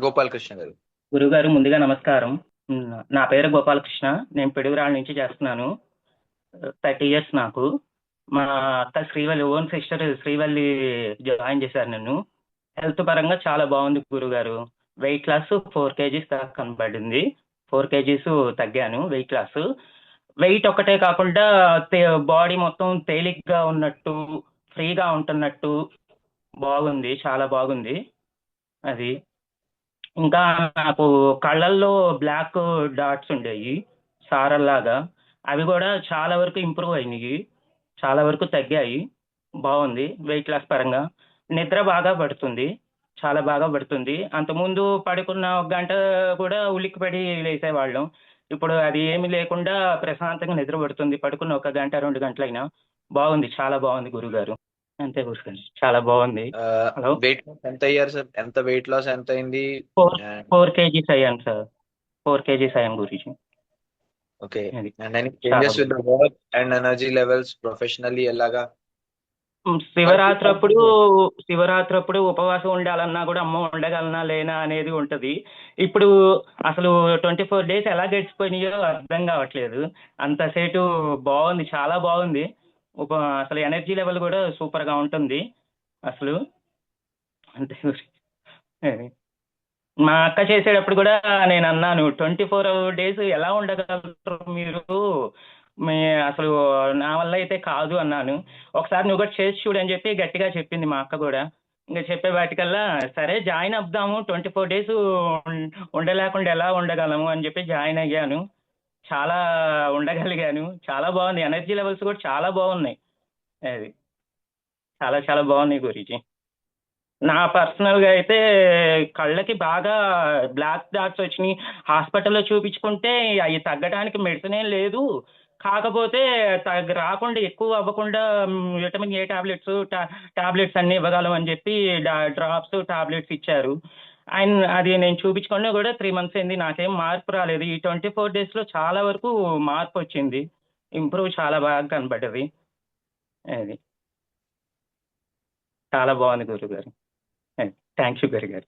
గోపాలకృష్ణ గారు. గురుగారు ముందుగా నమస్కారం. నా పేరు గోపాలకృష్ణ. నేను పిడుగురాళ్ళ నుంచి చేస్తున్నాను. 30 ఇయర్స్ నాకు. మా అక్క Srivalli, own sister Srivalli join చేశారు నన్ను. హెల్త్ పరంగా చాలా బాగుంది గురుగారు. వెయిట్ లాస్ 4 kgs దాకా కనబడింది. 4 kgs తగ్గాను వెయిట్ లాస్. వెయిట్ ఒక్కటే కాకుండా బాడీ మొత్తం తేలిగ్గా ఉన్నట్టు, ఫ్రీగా ఉంటున్నట్టు బాగుంది. చాలా బాగుంది అది. ఇంకా నాకు కళ్ళల్లో బ్లాక్ డాట్స్ ఉండేవి సారల్లాగా. అవి కూడా చాలా వరకు ఇంప్రూవ్ అయినాయి. చాలా వరకు తగ్గాయి. బాగుంది వెయిట్ లాస్ పరంగా. నిద్ర బాగా పడుతుంది. చాలా బాగా పడుతుంది. అంతకుముందు పడుకున్న ఒక గంట కూడా ఉలిక్కిపడి లేసేవాళ్ళం. ఇప్పుడు అది ఏమీ లేకుండా ప్రశాంతంగా నిద్ర పడుతుంది. పడుకున్న ఒక గంట 2 గంటలైనా బాగుంది. చాలా బాగుంది గురుగారు. అంతే గురుగారు, చాలా బాగుంది. హలో. వెయిట్ లాస్ ఎంత అయ్యారు సార్? ఎంత వెయిట్ లాస్ ఎంత అయింది? ఫోర్ 4 kgs అయ్యాను సార్. 4 kgs అయ్యాను గురించి. ఓకే. అది అండ్ ఎనీ చాలా చేంజెస్ విత్ బాగుంది. The work and energy levels professionally ఎలాగా? మనకి శివరాత్రి అప్పుడు, శివరాత్రి అప్పుడు ఉపవాసం ఉండాలన్నా కూడా అమ్మో ఉండగలనా లేనా అనేది ఉంటది. ఇప్పుడు అసలు 24 days ఎలా గడిచిపోయినాయో అర్థం కావట్లేదు. అంతసేటు బాగుంది, చాలా బాగుంది. ఉప అసలు ఎనర్జీ లెవెల్ కూడా సూపర్ గా ఉంటుంది అసలు. అంతే గురు. అది. మా అక్క చేసేటప్పుడు కూడా నేను అన్నాను, 24 days ఎలా ఉండగలరు మీరు, మీ అసలు నా వల్ల అయితే కాదు అన్నాను. ఒకసారి నువ్వు కూడా చేసి చూడు అని చెప్పి గట్టిగా చెప్పింది మా అక్క కూడా. ఇంకా చెప్పే వాటికల్లా సరే జాయిన్ అవుదాము, 24 days ఉండలేకుండా ఎలా ఉండగలము అని చెప్పి జాయిన్ అయ్యాను. చాలా ఉండగలిగాను. చాలా బాగుంది. ఎనర్జీ లెవెల్స్ కూడా చాలా బాగున్నాయి. అది చాలా చాలా బాగున్నాయి గురించి. నా పర్సనల్ గా అయితే కళ్ళకి బాగా బ్లాక్ డాట్స్ వచ్చినాయి. హాస్పిటల్లో చూపించుకుంటే అవి తగ్గడానికి మెడిసిన్ ఏం లేదు. కాకపోతే రాకుండా ఎక్కువ అవ్వకుండా విటమిన్ A టాబ్లెట్స్, టాబ్లెట్స్ అన్ని ఇవ్వగలం అని చెప్పి డ్రాప్స్ టాబ్లెట్స్ ఇచ్చారు. అండ్ అది నేను చూపించుకున్నా కూడా 3 months అయింది. నాకేం మార్పు రాలేదు. ఈ 24 days లో చాలా వరకు మార్పు వచ్చింది. ఇంప్రూవ్ చాలా బాగా కనబడ్డది. అది చాలా బాగుంది గురుగారు. థ్యాంక్ యూ గురుగారు.